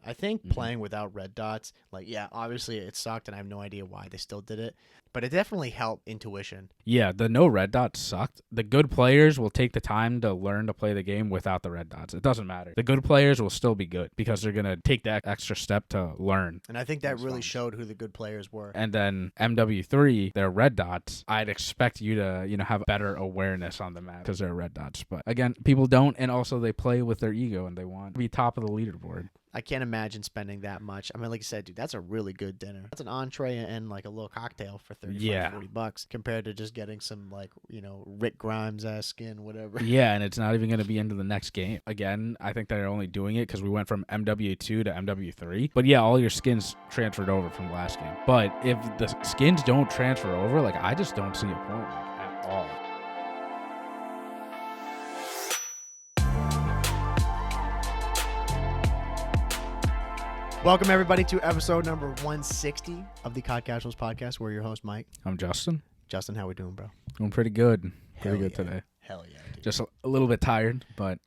I think playing without red dots, like, yeah, obviously it sucked, and I have no idea why they still did it, but it definitely helped intuition. Yeah, the no red dots sucked. The good players will take the time to learn to play the game without the red dots. It doesn't matter. The good players will still be good because they're going to take that extra step to learn. And I think that really showed who the good players were. And then MW3, their red dots, I'd expect you to, have better awareness on the map because they're red dots. But again, people don't, and also they play with their ego and they want to be top of the leaderboard. I can't imagine spending that much. I mean, like you said, dude, that's a really good dinner. That's an entree and like a little cocktail for $35-$40 compared to just getting some like, Rick Grimes ass skin, whatever. Yeah, and it's not even going to be into the next game. Again, I think they're only doing it because we went from MW2 to MW3. But yeah, all your skins transferred over from last game. But if the skins don't transfer over, like I just don't see a point at all. Welcome, everybody, to episode number 160 of the COD Casuals podcast. We're your host, Mike. I'm Justin. Justin, how we doing, bro? Doing pretty good. Pretty good today. Hell yeah, dude. Just a little bit tired, but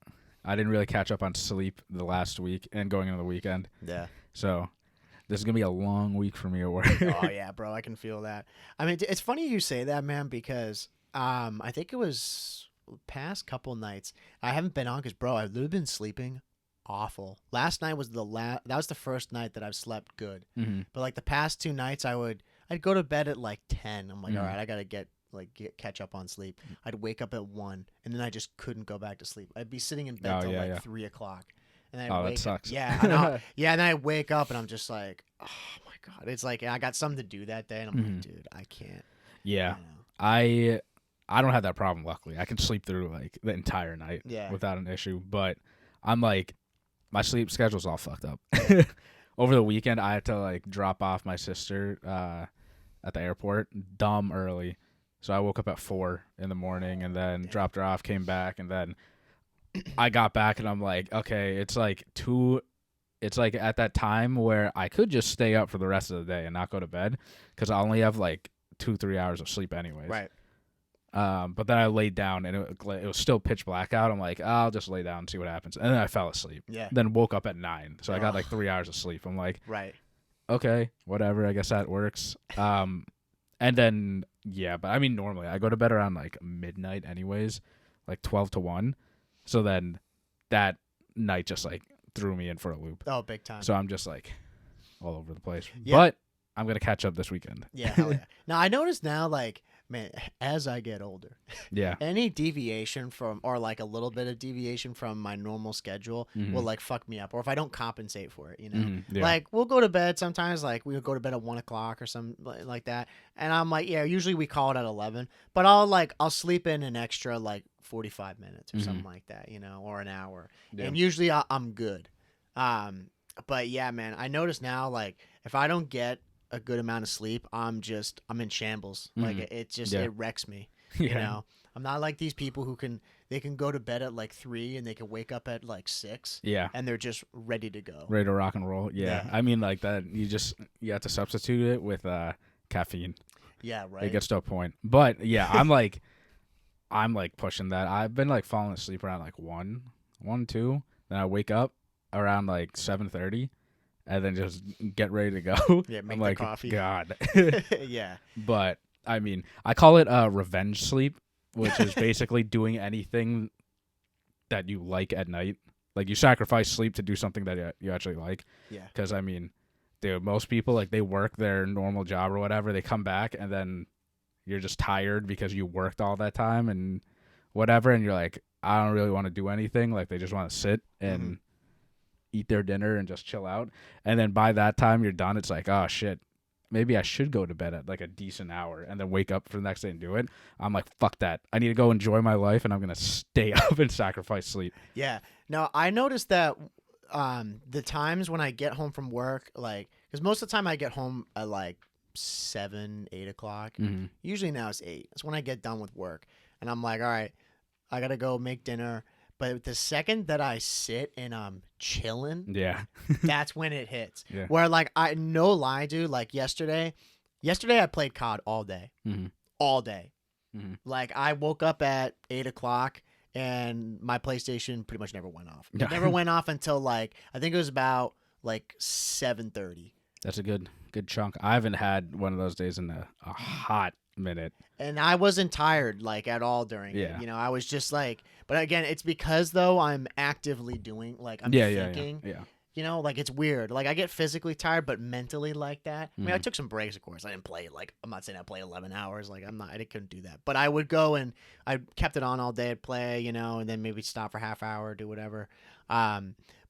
I didn't really catch up on sleep the last week and going into the weekend. Yeah. So this is going to be a long week for me at work. Oh, yeah, bro. I can feel that. I mean, it's funny you say that, man, because I think it was past couple nights. I haven't been on because, bro, I've literally been sleeping awful. Last night was that was the first night that I've slept good. Mm-hmm. But like the past two nights, I'd go to bed at like 10. I'm like, all right, I gotta catch up on sleep. I'd wake up at 1, and then I just couldn't go back to sleep. I'd be sitting in bed till 3 o'clock, and then that sucks. Yeah, yeah. And then I wake up, and I'm just like, oh my god, it's like I got something to do that day, and I'm like, dude, I can't. Yeah, I don't have that problem. Luckily, I can sleep through like the entire night without an issue. But I'm like, my sleep schedule's all fucked up. Over the weekend, I had to like drop off my sister at the airport dumb early. So I woke up at 4 in the morning and then dropped her off, came back, and then I got back and I'm like, okay, it's like at that time where I could just stay up for the rest of the day and not go to bed because I only have like 2-3 hours of sleep anyways. Right. But then I laid down and it was still pitch black out. I'm like, I'll just lay down and see what happens. And then I fell asleep. Yeah. Then woke up at 9. So I got like 3 hours of sleep. I'm like, right. Okay, whatever. I guess that works. And then, but I mean, normally I go to bed around like midnight anyways, like 12 to 1. So then that night just like threw me in for a loop. Oh, big time. So I'm just like all over the place. Yeah. But I'm going to catch up this weekend. Yeah, hell yeah. Now, I notice now, like, man, as I get older, any deviation from, or like a little bit of deviation from my normal schedule will like fuck me up. Or if I don't compensate for it, like we'll go to bed sometimes, like we'll go to bed at 1 o'clock or something like that. And I'm like, usually we call it at 11, but I'll sleep in an extra like 45 minutes or something like that, or an hour. Yeah. And usually I'm good. But yeah, man, I notice now, like if I don't get a good amount of sleep, I'm in shambles. Like it wrecks me. I'm not like these people who can go to bed at like 3 and they can wake up at like 6. Yeah. And they're just ready to go. Ready to rock and roll. Yeah. I mean like that you have to substitute it with caffeine. Yeah, right. It gets to a point. But yeah, I'm like pushing that. I've been like falling asleep around like 1, 2. Then I wake up around like 7:30. And then just get ready to go. Yeah, make I'm the like, coffee. God. Yeah. But, I mean, I call it revenge sleep, which is basically doing anything that you like at night. Like, you sacrifice sleep to do something that you actually like. Yeah. Because, I mean, dude, most people, like, they work their normal job or whatever. They come back, and then you're just tired because you worked all that time and whatever. And you're like, I don't really want to do anything. Like, they just want to sit and eat their dinner and just chill out. And then by that time you're done, it's like, oh shit, maybe I should go to bed at like a decent hour and then wake up for the next day and do it. I'm like, fuck that. I need to go enjoy my life and I'm going to stay up and sacrifice sleep. Yeah. Now I noticed that the times when I get home from work, like, because most of the time I get home at like 7, 8 o'clock. Usually now it's 8. That's when I get done with work. And I'm like, all right, I got to go make dinner. But the second that I sit and I'm chilling, that's when it hits. Yeah. Where like no lie, dude. Like yesterday I played COD all day, all day. Like I woke up at 8 o'clock and my PlayStation pretty much never went off. It never went off until like I think it was about like 7:30. That's a good chunk. I haven't had one of those days in a hot minute. And I wasn't tired like at all during it. You know, I was just like, but again, it's because though I'm actively doing like I'm thinking. Yeah. You know, like it's weird. Like I get physically tired, but mentally like that. I mean, I took some breaks, of course. I didn't play like I'm not saying I play 11 hours. Like I couldn't do that. But I would go and I kept it on all day. I'd play, you know, and then maybe stop for half hour, do whatever.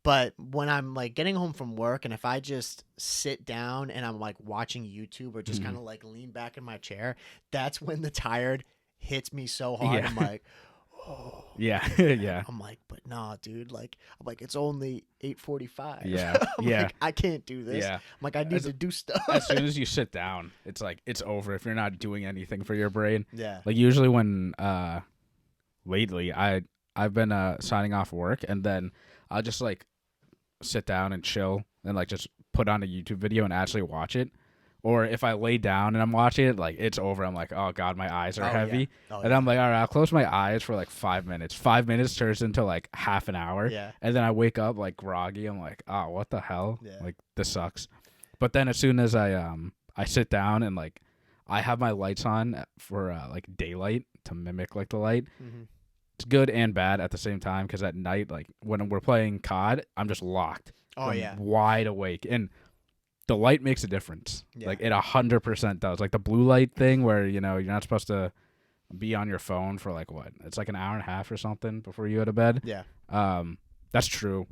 But when I'm like getting home from work, and if I just sit down and I'm like watching YouTube or just kind of like lean back in my chair, that's when the tired hits me so hard. I'm like, oh yeah. I'm like, but nah, dude. Like, I'm like, it's only 8:45. Yeah, like, I can't do this. Yeah, I'm like, I need to do stuff. As soon as you sit down, it's like it's over if you're not doing anything for your brain. Yeah. Like usually when lately I've been signing off work and then I'll just like sit down and chill and like just put on a YouTube video and actually watch it. Or if I lay down and I'm watching it, like it's over. I'm like, oh God, my eyes are heavy. Yeah. And I'm like, all right, I'll close my eyes for like 5 minutes. 5 minutes turns into like half an hour. Yeah. And then I wake up like groggy. I'm like, oh, what the hell? Yeah. Like this sucks. But then as soon as I sit down and like I have my lights on for like daylight to mimic like the light. Mm-hmm. It's good and bad at the same time because at night, like when we're playing COD, I'm just locked. I'm wide awake. And the light makes a difference. Yeah. Like it 100% does. Like the blue light thing where, you know, you're not supposed to be on your phone for like what? It's like an hour and a half or something before you go to bed. Yeah. That's true.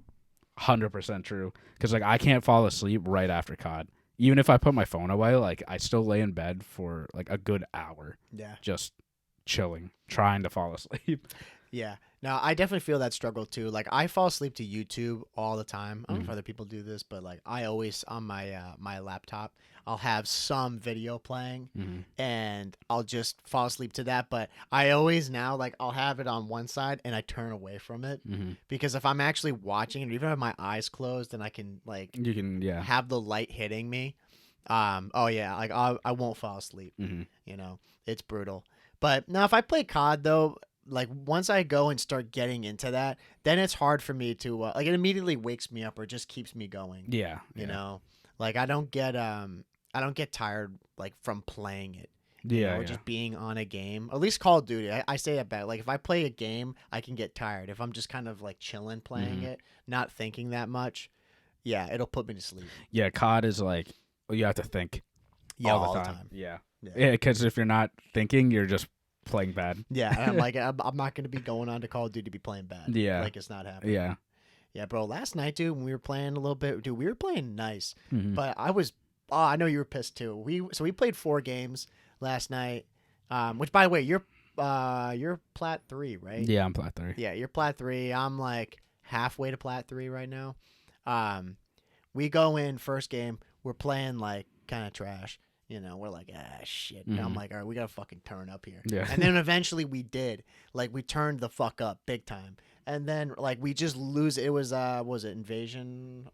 100% true. Because like I can't fall asleep right after COD. Even if I put my phone away, like I still lay in bed for like a good hour. Yeah. Just chilling, trying to fall asleep. Yeah. Now, I definitely feel that struggle too. Like I fall asleep to YouTube all the time. I don't know if other people do this, but like I always on my my laptop, I'll have some video playing and I'll just fall asleep to that. But I always now like I'll have it on one side and I turn away from it because if I'm actually watching it, even if my eyes closed, and I can like have the light hitting me. Like I won't fall asleep. You know, it's brutal. But now if I play COD though, like once I go and start getting into that, then it's hard for me to like it immediately wakes me up or just keeps me going. Yeah. You know, like I don't get tired like from playing it. Or just being on a game. At least Call of Duty, I say that back. Like if I play a game, I can get tired. If I'm just kind of like chilling playing it, not thinking that much, it'll put me to sleep. Yeah, COD is like you have to think all the time. Yeah, because if you're not thinking, you're just playing bad. Yeah, and I'm like, I'm not going to be going on to Call of Duty to be playing bad. Yeah. Like, it's not happening. Yeah. Yeah, bro, last night, dude, when we were playing a little bit, dude, we were playing nice. But I know you were pissed, too. We played 4 games last night, which, by the way, you're Plat 3, right? Yeah, I'm Plat 3. Yeah, you're Plat 3. I'm, like, halfway to Plat 3 right now. We go in, first game, we're playing, like, kind of trash. You know, we're like, shit. And I'm like, all right, we got to fucking turn up here. Yeah. And then eventually we did. Like, we turned the fuck up big time. And then, like, we just lose. It was, Invasion?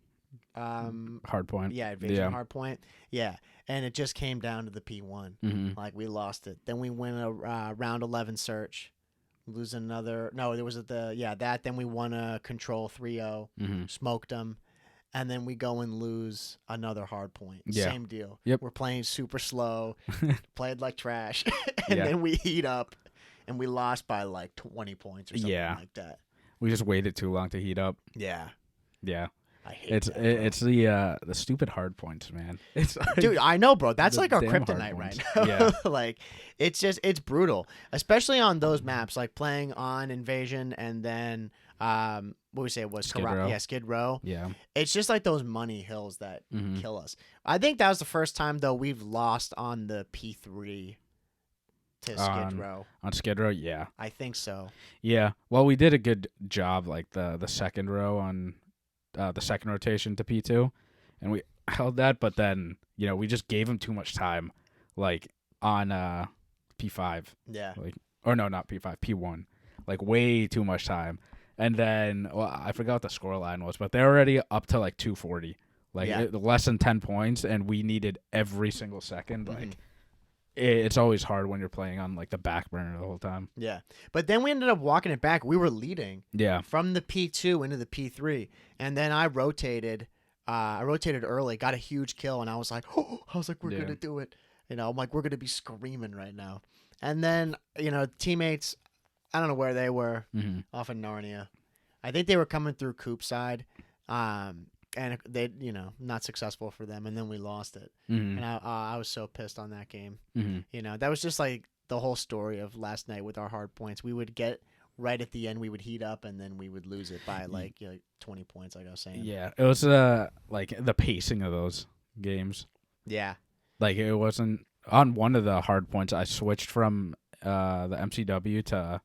Hardpoint. Yeah, Invasion Hardpoint. Yeah. And it just came down to the P1. Like, we lost it. Then we win a round 11 search. Lose another. No, there was that. Then we won a Control 3-0. Smoked them. And then we go and lose another hard point. Yeah. Same deal. Yep. We're playing super slow, played like trash, and then we heat up, and we lost by like 20 points or something like that. We just waited too long to heat up. Yeah. Yeah. I hate that, it's the stupid hard points, man. It's like, dude, I know, bro. That's like our kryptonite right now. Yeah. Like it's brutal, especially on those maps, like playing on Invasion and then what we say it was Skid Row. Skid Row. Yeah. It's just like those money hills that kill us. I think that was the first time though we've lost on the P3 to Skid Row. On Skid Row, yeah. I think so. Yeah. Well, we did a good job like the second row on the second rotation to P2 and we held that, but then, you know, we just gave him too much time like on P5. Yeah. Like or no, not P5, P1. Like way too much time. And then, well, I forgot what the scoreline was, but they're already up to like 240, like less than 10 points, and we needed every single second. Like, it's always hard when you're playing on like the back burner the whole time. Yeah, but then we ended up walking it back. We were leading. Yeah. From the P2 into the P3, and then I rotated I rotated early, got a huge kill, and I was like, we're gonna do it. I'm like, we're gonna be screaming right now. And then teammates, I don't know where they were, off in Narnia. I think they were coming through Coop side, and they not successful for them, and then we lost it. And I was so pissed on that game. That was just like the whole story of last night with our hard points. We would get right at the end, we would heat up, and then we would lose it by like 20 points, like I was saying. Yeah, it was like the pacing of those games. Yeah, like it wasn't on one of the hard points. I switched from the MCW to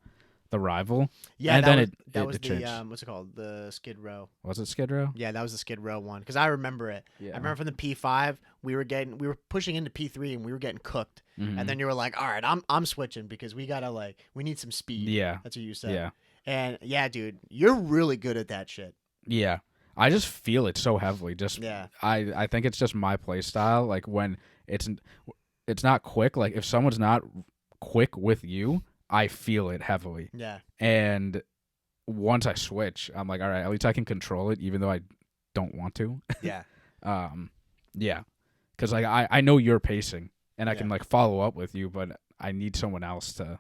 the rival. Yeah, and that was the what's it called? The Skid Row. Was it Skid Row? Yeah, that was the Skid Row one because I remember it. Yeah. I remember from the P5 we were pushing into P3 and we were getting cooked. And then you were like, all right, I'm switching because we gotta we need some speed. Yeah, that's what you said. Yeah, and yeah, dude, you're really good at that shit. Yeah, I just feel it so heavily. I think it's just my play style. Like when it's not quick. Like if someone's not quick with you, I feel it heavily. Yeah. And once I switch, I'm like, all right, at least I can control it, even though I don't want to. Yeah. Yeah. Because like I know you're pacing, and I can like follow up with you, but I need someone else to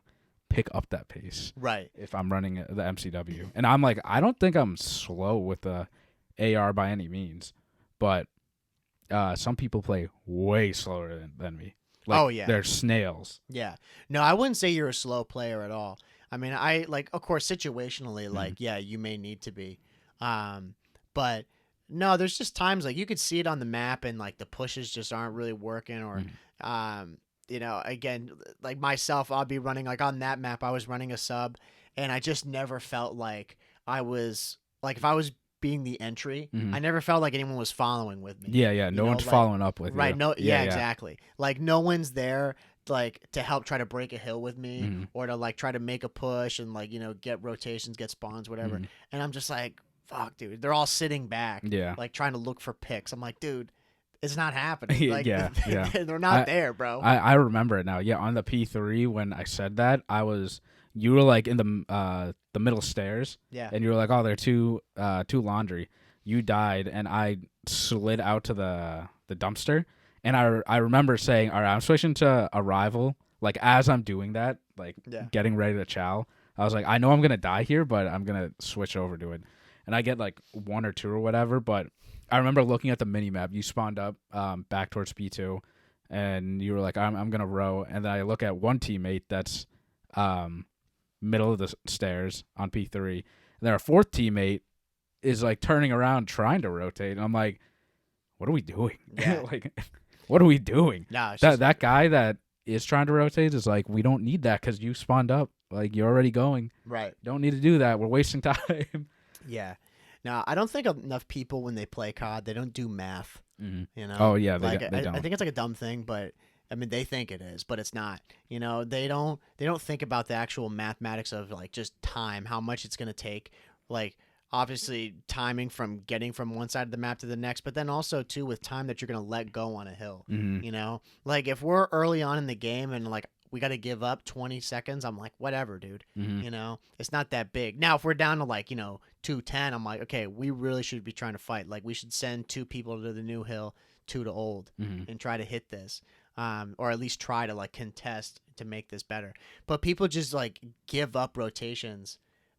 pick up that pace. Right. If I'm running the MCW, and I'm like, I don't think I'm slow with the AR by any means, but some people play way slower than me. Like, they're snails. Yeah. No, I wouldn't say you're a slow player at all. I mean, of course, situationally, you may need to be. But no, there's just times you could see it on the map and the pushes just aren't really working or, again, like myself, I'll be running on that map. I was running a sub and I just never felt like I was if I was being the entry, I never felt like anyone was following with me. Yeah. No one's following up with you. Right. No. Yeah, exactly. No one's there to help try to break a hill with me or to try to make a push and get rotations, get spawns, whatever. And I'm just like, fuck, dude. They're all sitting back. Yeah. Trying to look for picks. I'm like, dude, it's not happening. Yeah. They're not there, bro. I remember it now. Yeah. On the P3 when I said that, you were in the middle stairs. Yeah. And you were like, oh, they're too laundry. You died, and I slid out to the dumpster. And I remember saying, all right, I'm switching to a rival. As I'm doing that, getting ready to chow, I was like, I know I'm going to die here, but I'm going to switch over to it. And I get 1 or 2 or whatever. But I remember looking at the mini-map. You spawned up back towards P2, and you were like, I'm going to row. And then I look at one teammate that's middle of the stairs on P3. And then our fourth teammate is turning around trying to rotate. And I'm like, what are we doing? Yeah. What are we doing? No, that guy that is trying to rotate is we don't need that because you spawned up. You're already going. Right. Don't need to do that. We're wasting time. Yeah. Now, I don't think enough people when they play COD, they don't do math. Oh, yeah. They don't. I think it's a dumb thing, but I mean, they think it is, but it's not. They don't think about the actual mathematics of just time, how much it's going to take. Obviously timing from getting from one side of the map to the next, but then also too with time that you're going to let go on a hill. If we're early on in the game and we got to give up 20 seconds, I'm like, whatever, dude. It's not that big. Now, if we're down to 210, I'm like, okay, we really should be trying to fight. We should send 2 people to the new hill, 2 to old, and try to hit this. Or at least try to contest to make this better. But people just give up rotations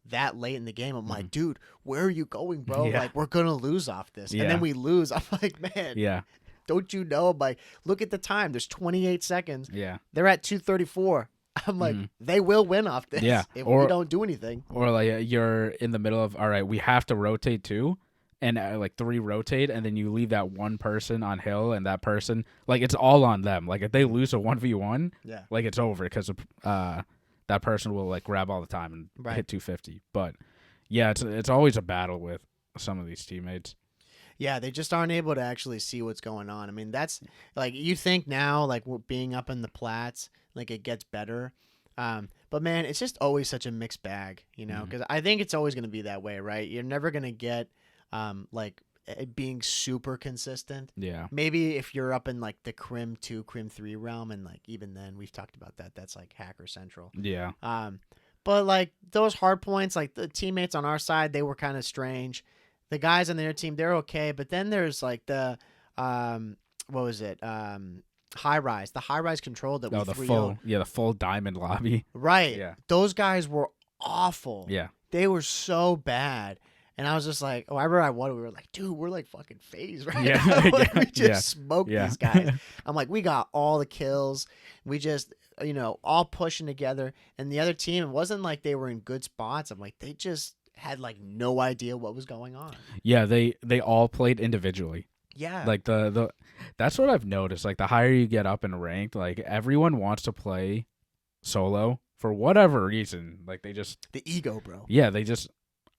that late in the game. I'm like, dude, where are you going, bro? Yeah. We're gonna lose off this. And then we lose. I'm like, man, don't you know? I'm like, look at the time. There's 28 seconds. Yeah. They're at 2:34. I'm like, they will win off this if we don't do anything. Or you're in the middle of, all right, we have to rotate 2. And 3 rotate, and then you leave that one person on hill, and that person, it's all on them. If they lose a 1v1, it's over because that person will grab all the time and hit 250. But yeah, it's always a battle with some of these teammates. Yeah, they just aren't able to actually see what's going on. I mean, that's you think now we're being up in the plats, it gets better. But man, it's just always such a mixed bag, because I think it's always going to be that way, right? You're never going to get being super consistent. Yeah. Maybe if you're up in the Crim 2, Crim 3 realm, and even then we've talked about that. That's Hacker Central. Yeah. But those hard points, the teammates on our side, they were kind of strange. The guys on their team, they're okay, but then there's like the what was it? High rise, the high rise control that we the full diamond lobby. Right. Yeah. Those guys were awful. Yeah. They were so bad. And I was just like, I remember I won. We were like, dude, we're like fucking phased right now. Like, we just smoked these guys. I'm like, we got all the kills. We just, all pushing together. And the other team, it wasn't like they were in good spots. I'm like, they just had like no idea what was going on. Yeah, they all played individually. Yeah. Like that's what I've noticed. Like the higher you get up in ranked, like everyone wants to play solo for whatever reason. Like they just the ego, bro. Yeah,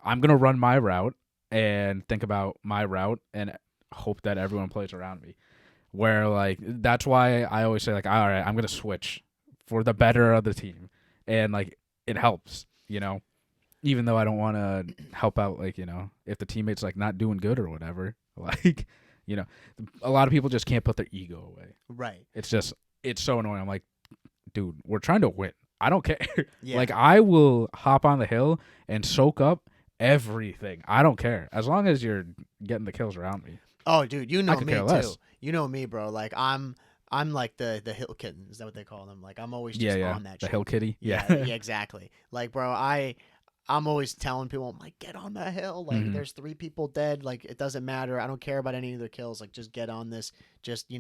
I'm going to run my route and think about my route and hope that everyone plays around me. Where, like, that's why I always say, like, all right, I'm going to switch for the better of the team. And, like, it helps, even though I don't want to help out, like, if the teammate's, like, not doing good or whatever. Like, a lot of people just can't put their ego away. Right. It's so annoying. I'm like, dude, we're trying to win. I don't care. Yeah. Like, I will hop on the hill and soak up everything. I don't care as long as you're getting the kills around me. Oh, dude, you know me too. You know me, bro. Like I'm like the hill kitten. Is that what they call them? Like I'm always just on that. The shit. Hill kitty. Yeah, exactly. Like, bro, I'm always telling people, I'm like, get on that hill. Like, there's 3 people dead. Like, it doesn't matter. I don't care about any of their kills. Like, just get on this. Just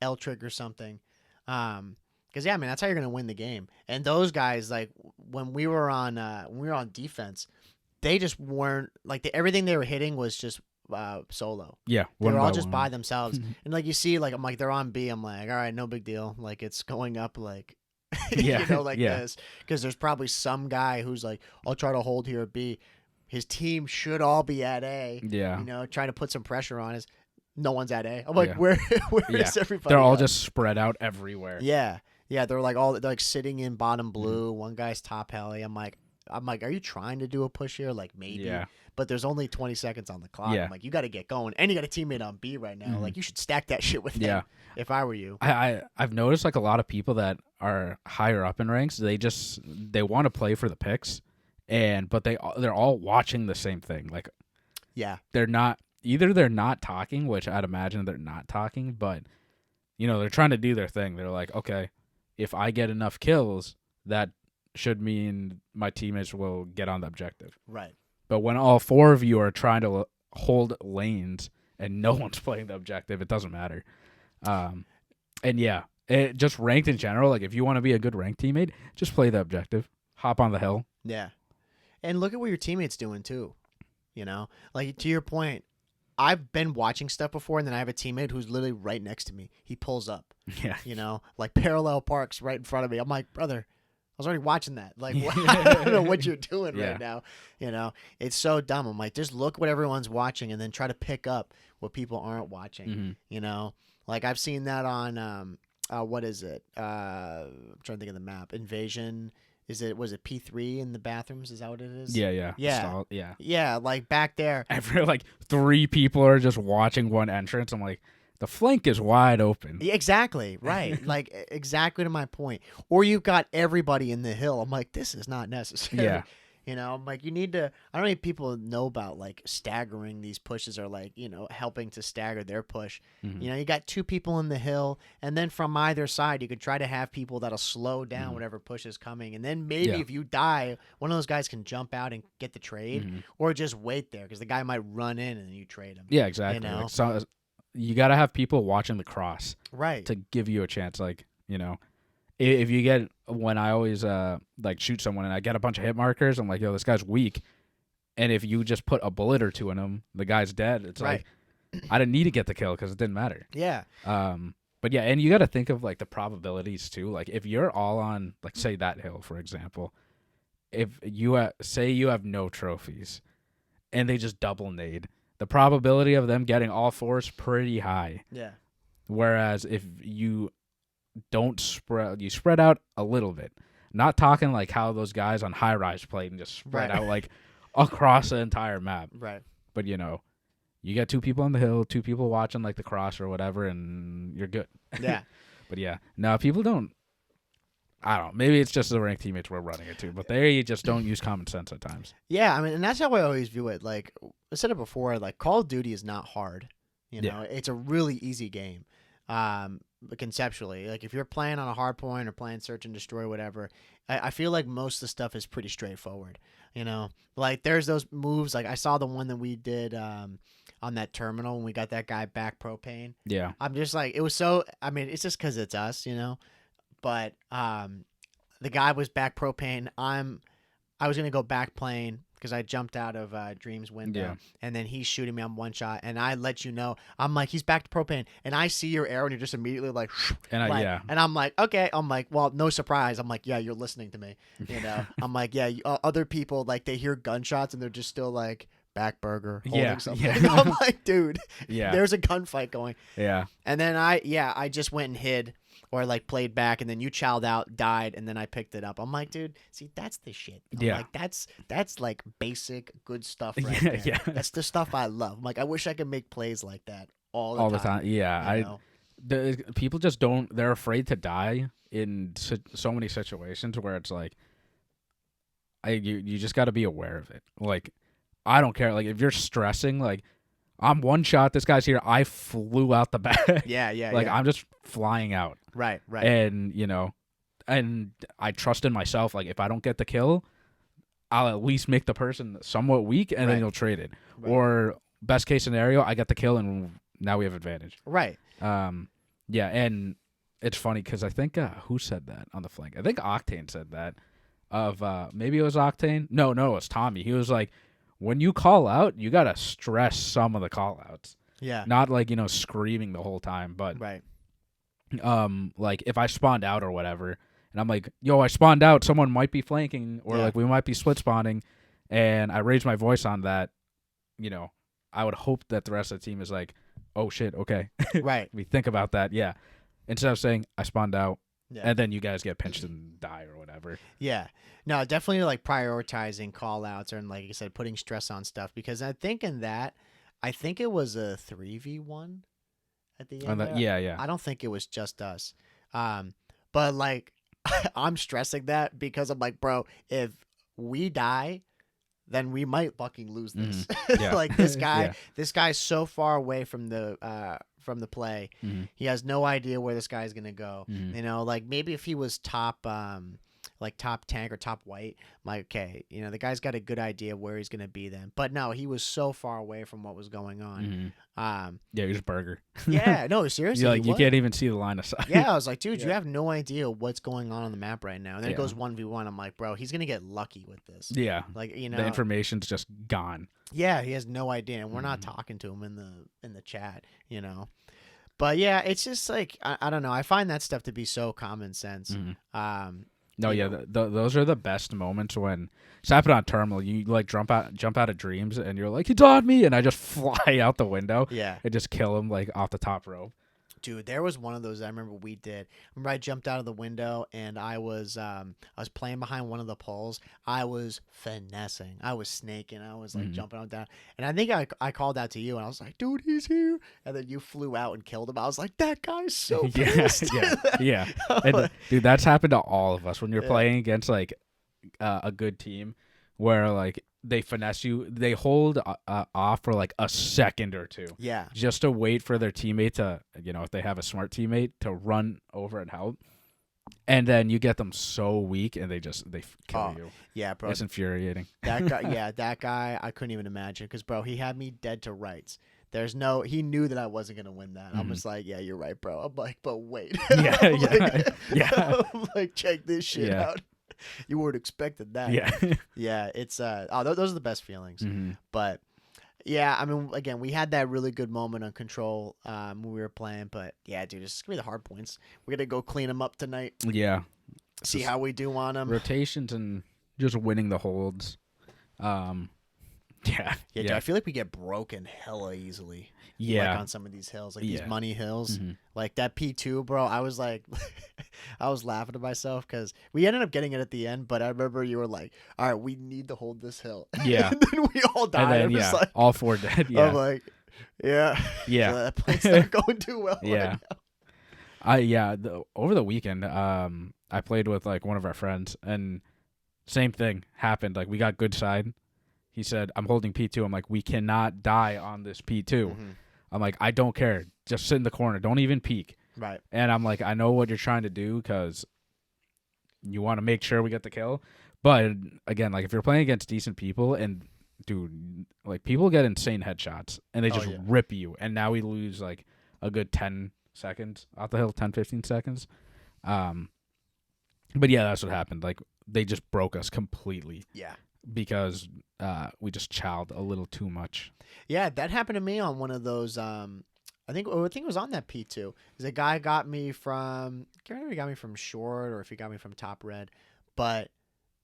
L trigger something. Because yeah, man, that's how you're gonna win the game. And those guys, like when we were on defense. They just weren't like everything they were hitting was just solo. Yeah, they were all just by themselves. And like you see, like I'm like they're on B. I'm like, all right, no big deal. Like it's going up like, this because there's probably some guy who's like, I'll try to hold here at B. His team should all be at A. Yeah, trying to put some pressure on us. No one's at A. I'm like, where is everybody? They're all just spread out everywhere. Yeah, they're like sitting in bottom blue. One guy's top heli. I'm like, are you trying to do a push here? Like maybe, but there's only 20 seconds on the clock. I'm like, you got to get going, and you got a teammate on B right now. Like you should stack that shit with them. If I were you, I've noticed like a lot of people that are higher up in ranks, they want to play for the picks, but they're all watching the same thing. Like, they're not talking, which I'd imagine they're not talking, but they're trying to do their thing. They're like, okay, if I get enough kills, that should mean my teammates will get on the objective. Right. But when all 4 of you are trying to hold lanes and no one's playing the objective, it doesn't matter. It just ranked in general. Like if you want to be a good ranked teammate, just play the objective. Hop on the hill. Yeah. And look at what your teammate's doing too. Like to your point, I've been watching stuff before, and then I have a teammate who's literally right next to me. He pulls up. Yeah. Like parallel parks right in front of me. I'm like, brother, I was already watching that. Like, I don't know what you're doing right now. It's so dumb. I'm like, just look what everyone's watching and then try to pick up what people aren't watching. Like I've seen that on, what is it? I'm trying to think of the map. Invasion. Was it P3 in the bathrooms? Is that what it is? Yeah. Yeah. Like back there. Every 3 people are just watching one entrance. I'm like, the flank is wide open. Exactly. Right. Like exactly to my point. Or you've got everybody in the hill. I'm like, this is not necessary. Yeah. I'm like, you need to, I don't know if people know about like staggering these pushes or like, helping to stagger their push. You got 2 people in the hill, and then from either side, you could try to have people that'll slow down whatever push is coming. And then maybe if you die, one of those guys can jump out and get the trade or just wait there because the guy might run in and then you trade him. Yeah, exactly. Like, so you got to have people watching the cross. Right. To give you a chance. Like, if you get, when I always shoot someone and I get a bunch of hit markers, I'm like, yo, this guy's weak. And if you just put a bullet or 2 in him, the guy's dead. It's like, I didn't need to get the kill because it didn't matter. Yeah. But yeah, and you got to think of like the probabilities too. Like if you're all on, like say that hill, for example, if you say you have no trophies and they just double nade, the probability of them getting all 4 is pretty high. Yeah. Whereas if you don't spread out a little bit. Not talking like how those guys on high rise played and just spread out like across the entire map. Right. But you get 2 people on the hill, 2 people watching like the cross or whatever, and you're good. Yeah. But yeah, no, people don't. I don't know. Maybe it's just the ranked teammates we're running it to, but they just don't use common sense at times. Yeah, I mean, and that's how I always view it. Like I said it before, like Call of Duty is not hard. You know, it's a really easy game. But conceptually, like if you're playing on a hard point or playing search and destroy, whatever, I feel like most of the stuff is pretty straightforward. You know, like there's those moves. Like I saw the one that we did on that terminal when we got that guy back propane. Yeah, I'm just like, it was so. I mean, it's just because it's us, you know. But the guy was back propane. I was gonna go back plane because I jumped out of Dream's window, and then he's shooting me on one shot, and I let you know. I'm like, he's back to propane, and I see your arrow, and you're just immediately like, and I'm like, okay. I'm like, well, no surprise. I'm like, yeah, you're listening to me, you know. I'm like, yeah, other people like they hear gunshots and they're just still like back burger holding something. I'm like, dude, there's a gunfight going. Yeah, and then I just went and hid. Or like played back, and then you chowed out, died, and then I picked it up. I'm like, dude, see, that's the shit. I'm like, that's like basic good stuff right there. Yeah. That's the stuff I love. I'm like, I wish I could make plays like that all the time. Yeah, people just don't. They're afraid to die in so many situations where it's like, you just got to be aware of it. Like, I don't care. Like, if you're stressing, like, I'm one shot. This guy's here. I flew out the back. Yeah. Like, I'm just flying out. Right. And, you know, and I trust in myself. Like, if I don't get the kill, I'll at least make the person somewhat weak, and then you'll trade it. Right. Or best case scenario, I get the kill, and now we have advantage. Right. Yeah, and it's funny because I think, who said that on the flank? I think Octane said that. Maybe it was Octane. No, it was Tommy. He was like, when you call out, you got to stress some of the call outs. Yeah. Not like, you know, screaming the whole time, but right. Like if I spawned out or whatever, and I'm like, yo, I spawned out, someone might be flanking, or like we might be split spawning, and I raise my voice on that, you know, I would hope that the rest of the team is like, oh shit, okay. Right. We think about that, yeah. Instead of saying I spawned out, and then you guys get pinched and die or whatever. Yeah. No, definitely like prioritizing call outs and like you said, putting stress on stuff, because I think it was a 3v1 at the end. Yeah. I don't think it was just us. But like I'm stressing that because I'm like, bro, if we die, then we might fucking lose this. Yeah. Like this guy's so far away from the play. He has no idea where this guy's gonna go. You know, like maybe if he was top top tank or top white, I'm like, okay, you know, the guy's got a good idea of where he's gonna be then. But no, he was so far away from what was going on. Yeah, he was burger. Yeah, no, seriously. Like you can't even see the line of sight. Yeah, I was like, dude, you have no idea what's going on the map right now. And then it goes 1v1. I'm like, bro, he's gonna get lucky with this. Yeah, like, you know, the information's just gone. Yeah, he has no idea, and we're not talking to him in the chat, you know. But yeah, it's just like I don't know. I find that stuff to be so common sense. Those are the best moments when it's happened on terminal. You like jump out of Dreams, and you're like, he's on me, and I just fly out the window. Yeah, and just kill him like off the top rope. Dude, there was one of those I remember we did. I jumped out of the window and I was playing behind one of the poles. I was finessing. I was snaking. I was like jumping up and down. And I think I called out to you and I was like, dude, he's here. And then you flew out and killed him. I was like, that guy's so pissed. Yeah. And, dude, that's happened to all of us when you're playing against like a good team where like they finesse you. They hold off for like a second or two. Yeah. Just to wait for their teammate to, you know, if they have a smart teammate, to run over and help. And then you get them so weak and they kill you. Yeah, bro. It's infuriating. That guy, I couldn't even imagine because, bro, he had me dead to rights. He knew that I wasn't going to win that. I'm just like, yeah, you're right, bro. I'm like, but wait. Yeah. I'm like, check this shit out. You weren't expecting that. Yeah. It's those are the best feelings. But yeah, I mean, again, we had that really good moment on Control when we were playing. But yeah, dude, it's gonna be the hard points. We're gonna go clean them up tonight. Yeah, see how we do on them. Rotations and just winning the holds. Yeah. Dude, I feel like we get broken hella easily. Yeah, like on some of these hills, like these money hills, like that P2, bro. I was like, I was laughing to myself because we ended up getting it at the end. But I remember you were like, "All right, we need to hold this hill." Yeah, and then we all died. And then, like, all four dead. Yeah, I'm like, yeah. So that play's not going too well. Yeah, right now. over the weekend, I I played with like one of our friends, and same thing happened. Like we got good side. He said, "I'm holding P2." I'm like, "We cannot die on this P2." Mm-hmm. I'm like, "I don't care. Just sit in the corner. Don't even peek." Right. And I'm like, "I know what you're trying to do because you want to make sure we get the kill." But again, like if you're playing against decent people, and dude, like people get insane headshots and they just rip you, and now we lose like a good 10 seconds off the hill, 10, 15 seconds. But yeah, that's what happened. Like they just broke us completely. Yeah. Because we just chowed a little too much. Yeah, that happened to me on one of those. I think it was on that P2. The guy got me from. I can't remember if he got me from short or if he got me from top red, but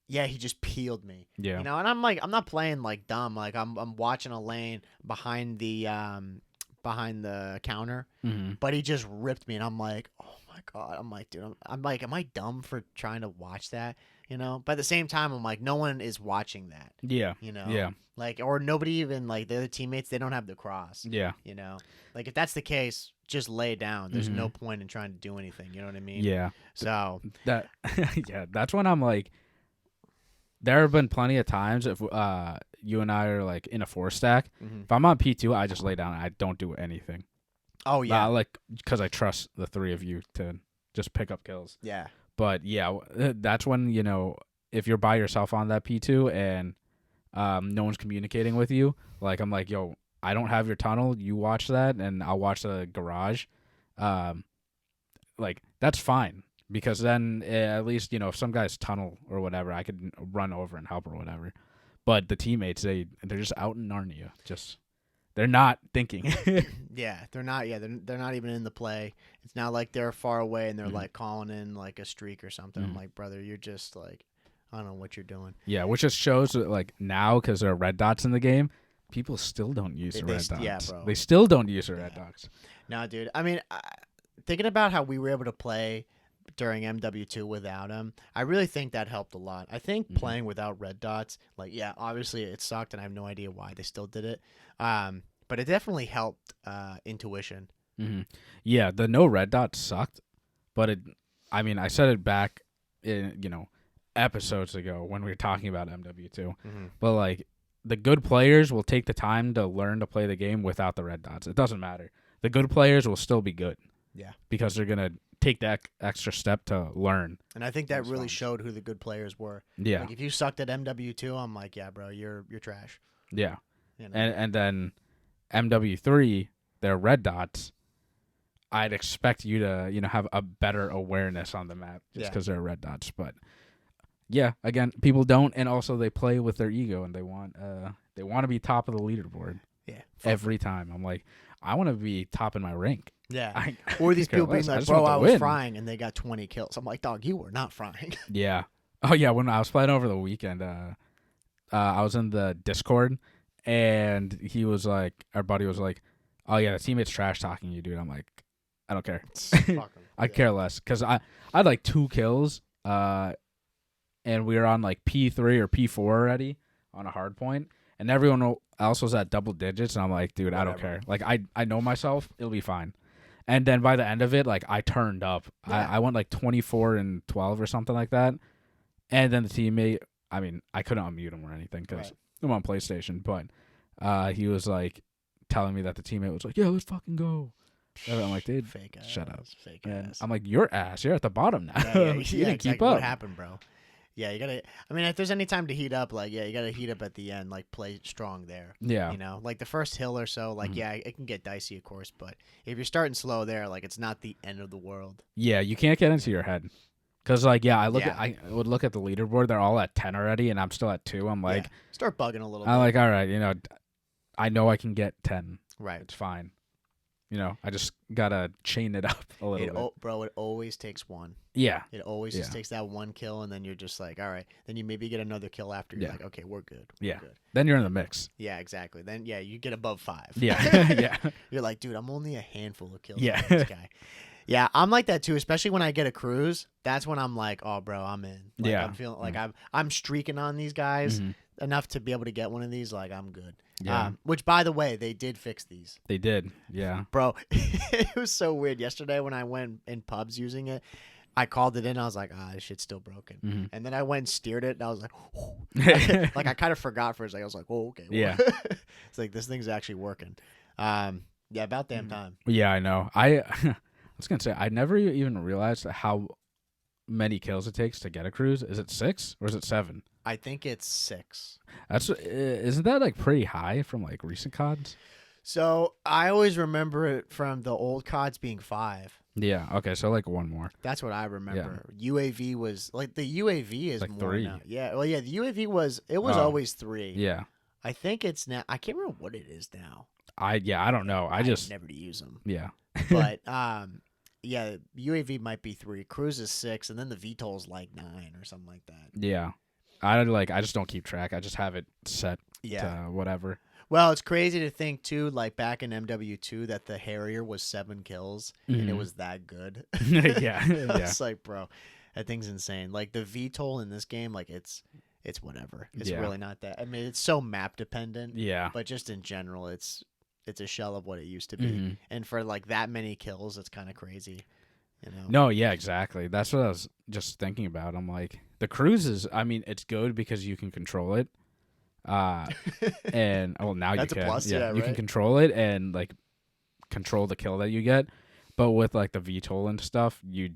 yeah, he just peeled me. Yeah, you know, and I'm like, I'm not playing like dumb. Like I'm watching a lane behind the counter, mm-hmm. but he just ripped me, and I'm like, oh my god. I'm like, dude, I'm like, am I dumb for trying to watch that? You know, but at the same time, I'm like, no one is watching that. Yeah. You know? Yeah. Like, or nobody even, like, the other teammates, they don't have the cross. Yeah. You know? Like, if that's the case, just lay down. There's no point in trying to do anything. You know what I mean? Yeah. So. Yeah, that's when I'm like, there have been plenty of times if you and I are, like, in a 4-stack. Mm-hmm. If I'm on P2, I just lay down and I don't do anything. Oh, yeah. Like, because I trust the three of you to just pick up kills. Yeah. But yeah, that's when, you know, if you're by yourself on that P2 and no one's communicating with you, like I'm like, yo, I don't have your tunnel. You watch that and I'll watch the garage. Like that's fine because then at least, you know, if some guy's tunnel or whatever, I could run over and help or whatever. But the teammates, they're just out in Narnia. They're not thinking. Yeah, they're not. Yeah, they're not even in the play. It's not like they're far away and they're like calling in like a streak or something. I'm like, brother, you're just like, I don't know what you're doing. Yeah, which just shows that like now because there are red dots in the game, people still don't use the red dots. Yeah, bro. They still don't use the red dots. No, dude. I mean, thinking about how we were able to play during MW2 without him, I really think that helped a lot. I think playing without red dots, like, yeah, obviously it sucked and I have no idea why they still did it. But it definitely helped intuition. Mm-hmm. Yeah, the no red dots sucked, but I mean, I said it back in, you know, episodes ago when we were talking about MW2. Mm-hmm. But like the good players will take the time to learn to play the game without the red dots. It doesn't matter. The good players will still be good. Yeah. Because they're going to take that extra step to learn. And I think that really showed who the good players were. Yeah. Like if you sucked at MW2, I'm like, yeah, bro, you're trash. Yeah. You know? And then MW3, their red dots, I'd expect you to, you know, have a better awareness on the map just because they're red dots. But yeah, again, people don't, and also they play with their ego and they want to be top of the leaderboard. Yeah, every time. I'm like, I want to be top in my rank. Yeah, or these people being like, bro, I was frying and they got 20 kills. I'm like, dog, you were not frying. Yeah. Oh yeah, when I was playing over the weekend, I was in the Discord and he was like, our buddy was like, oh yeah, the teammate's trash talking you, dude. I'm like, I don't care. I care less because I had like 2 kills, and we were on like P3 or P4 already on a hard point, and everyone else was at double digits, and I'm like, dude, whatever. I don't care. Like I know myself, it'll be fine. And then by the end of it, like I turned up. Yeah. I went like 24 and 12 or something like that, and then the teammate, I mean, I couldn't unmute him or anything because I'm on PlayStation, but he was like telling me that the teammate was like, yeah, let's fucking go. And I'm like, dude, fake ass, shut up. Fake ass. I'm like, your ass. You're at the bottom now. Yeah, you didn't keep up. What happened, bro? Yeah, you gotta. I mean, if there's any time to heat up, like, yeah, you gotta heat up at the end, like, play strong there. Yeah. You know, like the first hill or so, like, yeah, it can get dicey, of course, but if you're starting slow there, like, it's not the end of the world. Yeah, you can't get into your head, cause like, yeah, I would look at the leaderboard, they're all at 10 already, and I'm still at 2. I'm like, start bugging a little bit. I'm like, all right, you know, I know I can get 10. Right. It's fine. You know, I just gotta chain it up a little bit. Bro, it always takes one. Yeah. It always just takes that one kill, and then you're just like, all right. Then you maybe get another kill after. You're like, okay, we're good. We're good. Then you're in the mix. Yeah, exactly. Then, yeah, you get above 5. Yeah. Yeah. You're like, dude, I'm only a handful of kills. Yeah. From this guy. Yeah, I'm like that too, especially when I get a cruise. That's when I'm like, oh, bro, I'm in. Like, I'm feeling like I'm streaking on these guys enough to be able to get one of these. Like, I'm good. Yeah. Which, by the way, they did fix these. They did. Yeah. Bro, it was so weird. Yesterday when I went in pubs using it, I called it in. I was like, this shit's still broken. Mm-hmm. And then I went and steered it, and I was like, like I kind of forgot for a second. I was like, oh, okay. Well. Yeah. It's like this thing's actually working. Yeah, about damn time. Yeah, I know. I was gonna say I never even realized how many kills it takes to get a cruise. Is it 6 or is it 7? I think it's 6. Isn't that like pretty high from like recent CODs? So I always remember it from the old CODs being 5. Yeah. Okay. So like one more. That's what I remember. Yeah. UAV was like the UAV is like more 3. now. Yeah. Well, yeah. The UAV was always 3. Yeah. I think it's now. I can't remember what it is now. I don't know. I just never to use them. Yeah. But yeah, UAV might be 3. Cruise is 6, and then the VTOL's like 9 or something like that. Yeah. I just don't keep track. I just have it set to whatever. Well, it's crazy to think too, like back in MW2 that the Harrier was 7 kills and it was that good. Yeah. It's like, bro, that thing's insane. Like the VTOL in this game, like it's whatever. It's really not that. I mean, it's so map dependent. Yeah. But just in general, it's a shell of what it used to be. And for like that many kills, it's kind of crazy. You know? No, yeah, exactly. That's what I was just thinking about. I'm like, the cruise is, I mean, it's good because you can control it. And now that's you can. A plus, yeah, you can control it and like control the kill that you get. But with like the VTOL and stuff, you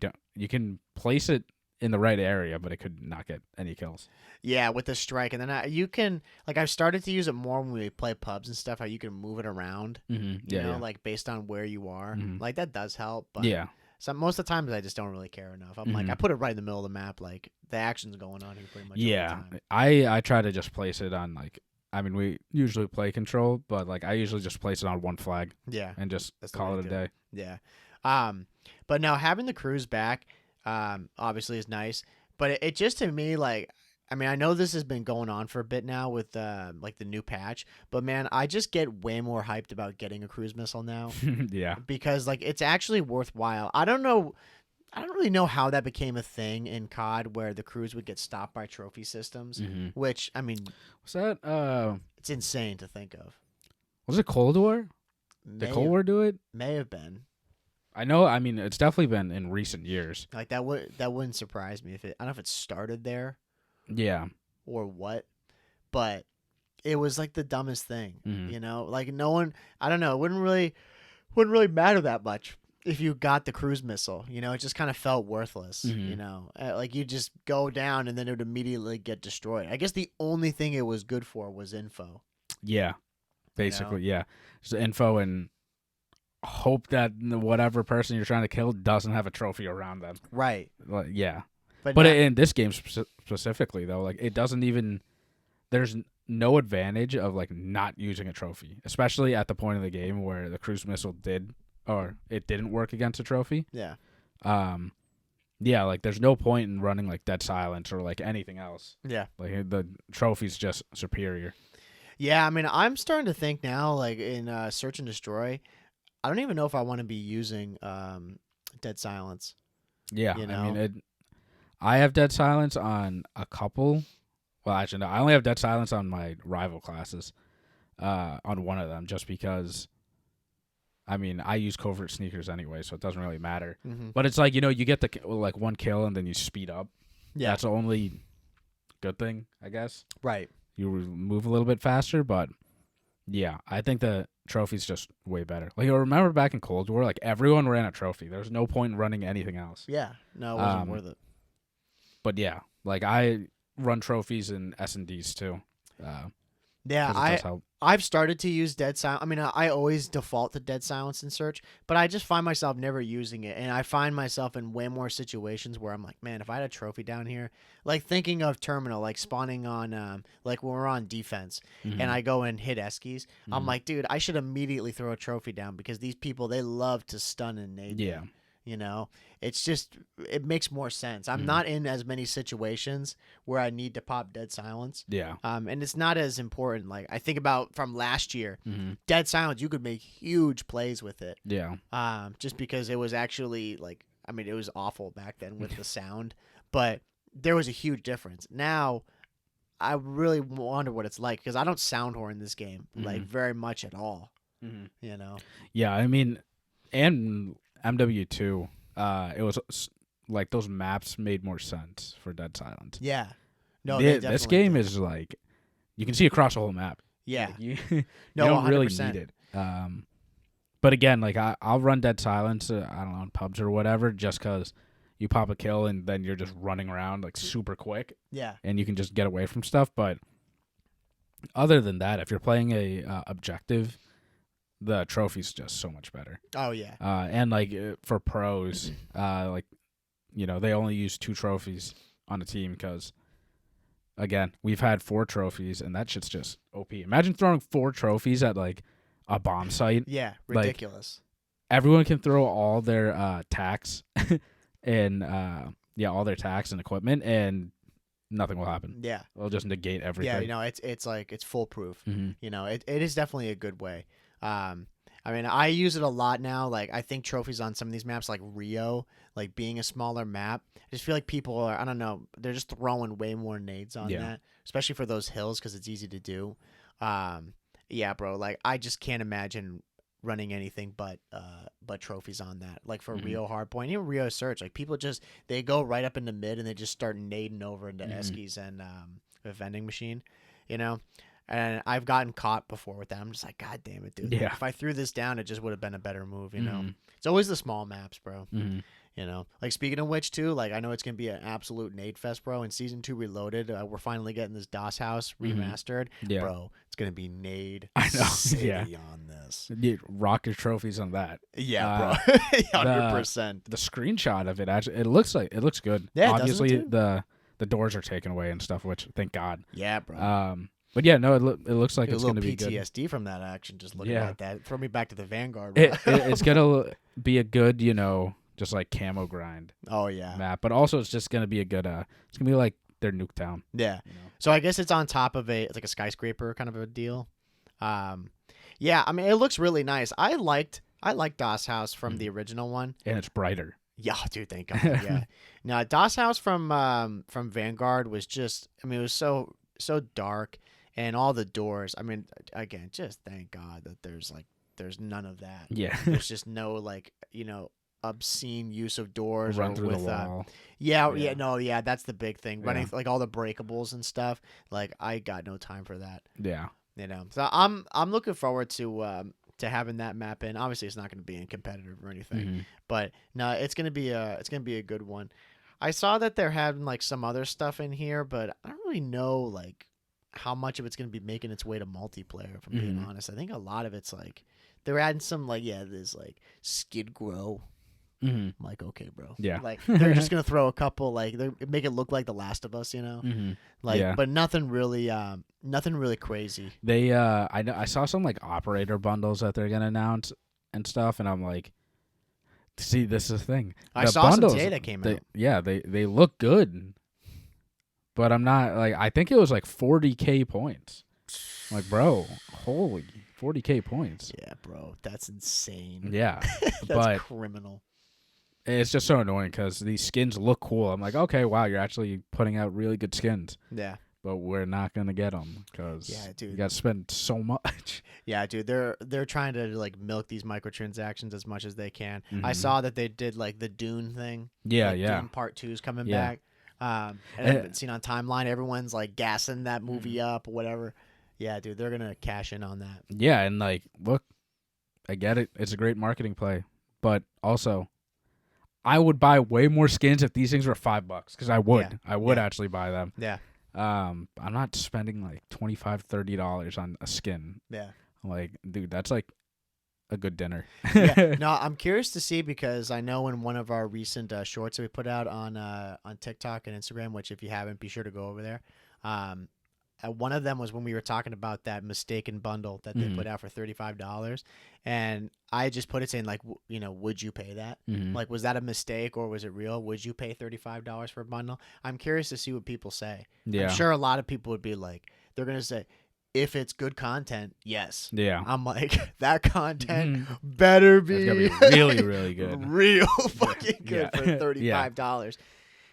can place it in the right area, but it could not get any kills. Yeah, with the strike, and then you can like I've started to use it more when we play pubs and stuff. How you can move it around, you know, like based on where you are. Like that does help. But yeah. So most of the times I just don't really care enough. I'm like I put it right in the middle of the map. Like the action's going on here pretty much. Yeah, all the time. I try to just place it on like. I mean, we usually play control, but like I usually just place it on one flag. Yeah, and just call it a day. Yeah. But now having the cruise back, obviously is nice. But it just to me like. I mean, I know this has been going on for a bit now with like the new patch, but man, I just get way more hyped about getting a cruise missile now. Yeah. Because like it's actually worthwhile. I don't really know how that became a thing in COD where the cruise would get stopped by trophy systems, which I mean, was that it's insane to think of. Was it Cold War? Did Cold War do it? May have been. I know. I mean, it's definitely been in recent years. Like that wouldn't surprise me if it. I don't know if it started there. Yeah. Or what, but it was like the dumbest thing, you know. Like no one, I don't know. It wouldn't really matter that much if you got the cruise missile. You know, it just kind of felt worthless. You know, like you just go down and then it would immediately get destroyed. I guess the only thing it was good for was info. Yeah, basically, yeah, just info and hope that whatever person you're trying to kill doesn't have a trophy around them. Right. Like, yeah. But in this game specifically, though, like it doesn't even. There's no advantage of like not using a trophy, especially at the point of the game where the cruise missile didn't work against a trophy. Yeah. Yeah, like there's no point in running like Dead Silence or like anything else. Yeah. Like the trophy's just superior. Yeah, I mean, I'm starting to think now, like in Search and Destroy, I don't even know if I want to be using Dead Silence. Yeah, you know? I mean, I have Dead Silence on a couple. Well, actually, no. I only have Dead Silence on my rival classes. On one of them, just because. I mean, I use covert sneakers anyway, so it doesn't really matter. But it's like, you know, you get the like one kill and then you speed up. Yeah, that's the only good thing, I guess. Right. You move a little bit faster, but yeah, I think the trophy's just way better. Like, I remember back in Cold War, like everyone ran a trophy. There was no point in running anything else. Yeah, no, it wasn't worth it. But yeah, like I run trophies in S&Ds too. Yeah, I've started to use Dead Silence. I mean, I always default to Dead Silence in Search, but I just find myself never using it, and I find myself in way more situations where I'm like, man, if I had a trophy down here, like thinking of Terminal, like spawning on, like when we're on defense, and I go and hit Eskies, I'm like, dude, I should immediately throw a trophy down because these people, they love to stun and nade. Yeah. You know, it's just, it makes more sense. I'm not in as many situations where I need to pop Dead Silence. Yeah. And it's not as important. Like I think about from last year, Dead Silence, you could make huge plays with it. Yeah. Just because it was actually like, I mean, it was awful back then with the sound, but there was a huge difference. Now, I really wonder what it's like because I don't sound horn this game like very much at all. You know. Yeah, I mean, and MW2, it was like those maps made more sense for Dead Silence. Yeah. No, this game is like you can see across the whole map. Yeah. Like, you don't 100%. really need it. But again, like I'll run Dead Silence, I don't know, on pubs or whatever, just because you pop a kill and then you're just running around like super quick. Yeah. And you can just get away from stuff. But other than that, if you're playing a objective, the trophy's just so much better. Oh yeah. And like for pros, like they only use 2 trophies on a team because, again, we've had 4 trophies and that shit's just OP. Imagine throwing 4 trophies at like a bomb site. Yeah, ridiculous. Like, everyone can throw all their tax and all their tax and equipment, and nothing will happen. Yeah, it'll just negate everything. Yeah, it's like it's foolproof. Mm-hmm. It is definitely a good way. I mean, I use it a lot now. Like, I think trophies on some of these maps, like Rio, like being a smaller map, I just feel like people are, I don't know, they're just throwing way more nades on that, especially for those hills because it's easy to do. Yeah, bro, like I just can't imagine running anything but trophies on that. Like for Rio Hardpoint, even Rio Search, like people they go right up into mid and they just start nading over into Eskies and a vending machine, And I've gotten caught before with that. I'm just like, God damn it, dude. Yeah. If I threw this down, it just would have been a better move, It's always the small maps, bro. Like speaking of which, too, like I know it's going to be an absolute nade fest, bro. In Season 2 Reloaded, we're finally getting this DOS Haus remastered. Yeah. Bro, it's going to be nade city on this. You rock your trophies on that. Yeah, bro. 100%. The screenshot of it, actually, it looks good. Yeah, obviously, the doors are taken away and stuff, which, thank God. Yeah, bro. But yeah, no, it looks like it's going to be good. PTSD from that action, just looking at that. Throw me back to the Vanguard. It's going to be a good, just like camo grind. Oh, yeah. Map. But also, it's just going to be a good, it's going to be like their Nuketown. Yeah. So I guess it's on top of it's like a skyscraper kind of a deal. Yeah, I mean, it looks really nice. I liked DOS Haus from the original one. And it's brighter. Yeah, dude, thank God. Yeah. Now, DOS Haus from Vanguard was just, I mean, it was so dark. And all the doors, I mean, again, just thank God that there's none of that. Yeah. There's just no, obscene use of doors. Run through the wall. Yeah, that's the big thing. Running, like, all the breakables and stuff. Like, I got no time for that. Yeah. So I'm looking forward to having that map in. Obviously, it's not going to be in competitive or anything. But, no, it's going to be a good one. I saw that they're having, some other stuff in here, but I don't really know, how much of it's going to be making its way to multiplayer, if I'm being honest. I think a lot of it's they're adding some this skid grow. I'm like, okay, bro. Yeah. They're just going to throw a couple, they make it look like The Last of Us, but nothing really crazy. They, I saw some operator bundles that they're going to announce and stuff. And I'm like, see, this is the thing. I saw bundles, some today that came out. Yeah. They look good. But I'm not, I think it was 40K points. Bro, holy 40K points. Yeah, bro, that's insane. Yeah. That's criminal. It's just so annoying because these skins look cool. I'm like, okay, wow, you're actually putting out really good skins. Yeah. But we're not going to get them because you got to spend so much. Yeah, dude, they're trying to, milk these microtransactions as much as they can. I saw that they did, the Dune thing. Yeah, Dune Part 2 is coming back. And I've been seen on timeline, everyone's gassing that movie up or whatever. Yeah, dude, they're gonna cash in on that. Yeah, and look, I get it. It's a great marketing play, but also, I would buy way more skins if these things were $5 because I would. I would actually buy them. Yeah. I'm not spending $25, $30 on a skin. Yeah. Dude, that's a good dinner. Yeah. No, I'm curious to see because I know in one of our recent shorts that we put out on TikTok and Instagram, which if you haven't, be sure to go over there. One of them was when we were talking about that mistaken bundle that they put out for $35, and I just put it saying would you pay that? Was that a mistake or was it real? Would you pay $35 for a bundle? I'm curious to see what people say. Yeah. I'm sure a lot of people would be they're gonna say, if it's good content, yes. Yeah. I'm that content better be, really, really good. Real fucking good for $35.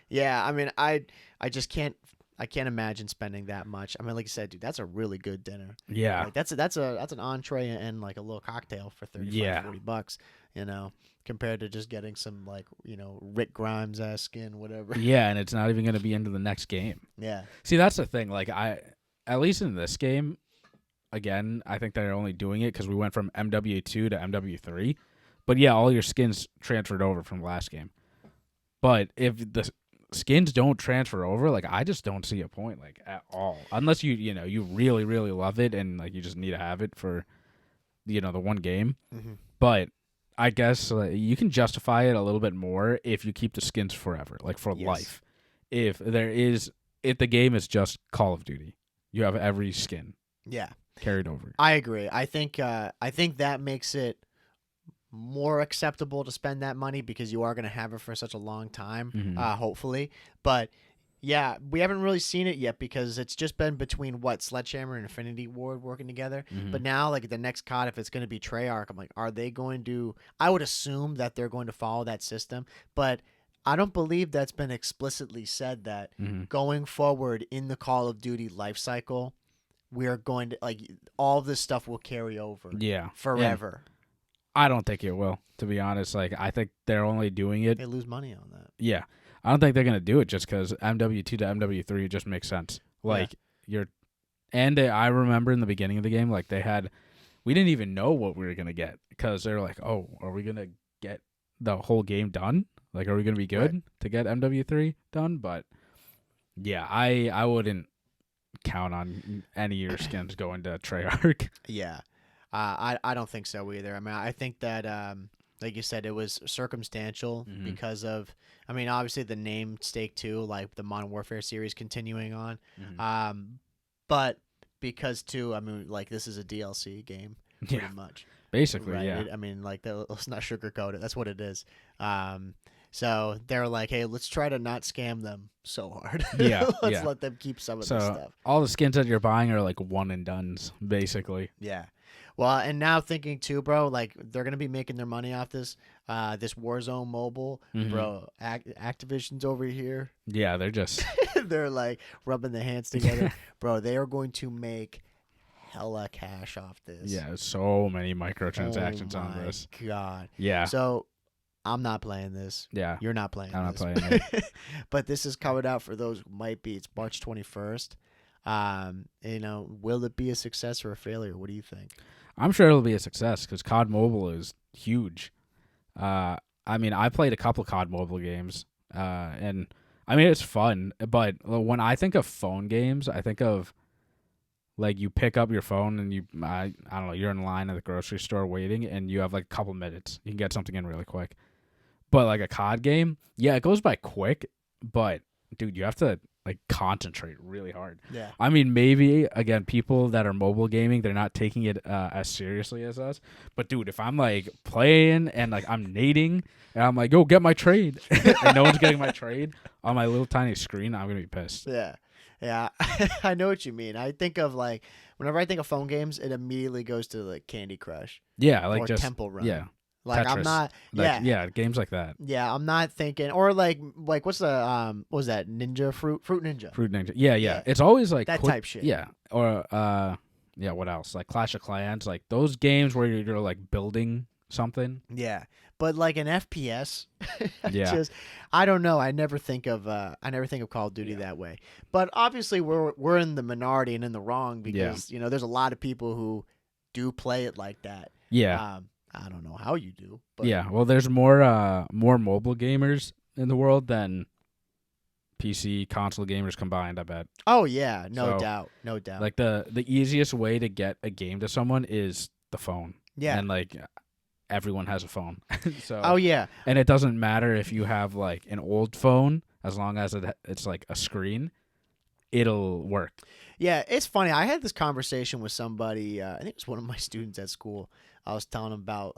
Yeah, I mean, I just can't imagine spending that much. I mean, like you said, dude, that's a really good dinner. Yeah. That's an entree and a little cocktail for $35, $40, compared to just getting some like Rick Grimes ass skin, whatever. Yeah, and it's not even going to be into the next game. Yeah. See, that's the thing. Like at least in this game, again, I think they're only doing it because we went from MW2 to MW3. But yeah, all your skins transferred over from last game. But if the skins don't transfer over, like I just don't see a point like at all, unless you really really love it and like you just need to have it for the one game. Mm-hmm. But I guess you can justify it a little bit more if you keep the skins forever, like for life. If the game is just Call of Duty, you have every skin carried over. I agree. I think that makes it more acceptable to spend that money because you are going to have it for such a long time, hopefully. But yeah, we haven't really seen it yet because it's just been between Sledgehammer and Infinity Ward working together. But now, like the next COD, if it's going to be Treyarch, I'm like, are they going to? I would assume that they're going to follow that system, but I don't believe that's been explicitly said that going forward in the Call of Duty life cycle, we are going to all of this stuff will carry over. Forever. I don't think it will, to be honest. Like, I think they're only doing it. They lose money on that. Yeah. I don't think they're going to do it just because MW2 to MW3 just makes sense. Like, I remember in the beginning of the game, like, we didn't even know what we were going to get because they're like, oh, are we going to get the whole game done? Like, are we going to be good to get MW3 done? But, yeah, I wouldn't count on any of your skins going to Treyarch. Yeah. I don't think so either. I mean, I think that, like you said, it was circumstantial because of, I mean, obviously the name stake too, like the Modern Warfare series continuing on. But because too, I mean, like this is a DLC game pretty much. Basically, right? yeah. I mean, like let's not sugarcoat it. That's what it is. So they're like, hey, let's try to not scam them so hard. Let's let them keep some of this stuff. All the skins that you're buying are like one and dones, basically. Yeah. Well, and now thinking too, bro, like they're gonna be making their money off this Warzone Mobile, bro. Activision's over here. Yeah, they're just they're like rubbing their hands together, bro. They are going to make hella cash off this. Yeah, so many microtransactions on this. God. Yeah. So I'm not playing this. Yeah. You're not playing. I'm this. not playing it. But this is coming out for those who might be. It's March 21st. Will it be a success or a failure? What do you think? I'm sure it'll be a success because COD Mobile is huge. I mean, I played a couple COD Mobile games, and I mean it's fun. But when I think of phone games, I think of like you pick up your phone and I don't know, you're in line at the grocery store waiting, and you have like a couple minutes. You can get something in really quick. But like a COD game, yeah, it goes by quick. But dude, you have to like concentrate really hard. Yeah. I mean, maybe again, people that are mobile gaming, they're not taking it as seriously as us. But dude, if I'm like playing and like I'm nading and I'm like, go get my trade, and no one's getting my trade on my little tiny screen, I'm gonna be pissed. Yeah. Yeah. I know what you mean. I think of like whenever I think of phone games, it immediately goes to like Candy Crush. Yeah, like or just Temple Run. Yeah. Like Tetris. I'm not, games like that. Yeah, I'm not thinking, or like what's the what was that Fruit Ninja? Yeah. It's always like that type shit. Yeah, or what else? Like Clash of Clans, like those games where you're like building something. Yeah, but like an FPS, yeah. I don't know. I never think of Call of Duty that way. But obviously, we're in the minority and in the wrong because there's a lot of people who do play it like that. Yeah. I don't know how you do. But yeah, well, there's more mobile gamers in the world than PC console gamers combined, I bet. Oh yeah, no doubt. Like the easiest way to get a game to someone is the phone. Yeah, and like everyone has a phone. So oh yeah, and it doesn't matter if you have like an old phone, as long as it's like a screen, it'll work. Yeah, it's funny. I had this conversation with somebody. I think it was one of my students at school. I was telling him about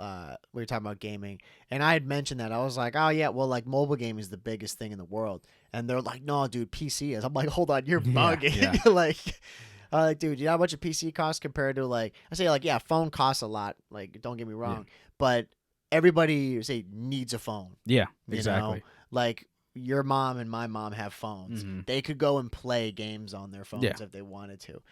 we were talking about gaming, and I had mentioned that. I was like, oh yeah, well, like mobile gaming is the biggest thing in the world, and they're like, no, dude, PC is. I'm like, hold on, you're bugging. Yeah. like, dude, you know how much a PC costs compared to like, I say like, yeah, phone costs a lot. Like, don't get me wrong, but everybody say needs a phone. Yeah, exactly. Like your mom and my mom have phones. Mm-hmm. They could go and play games on their phones if they wanted to.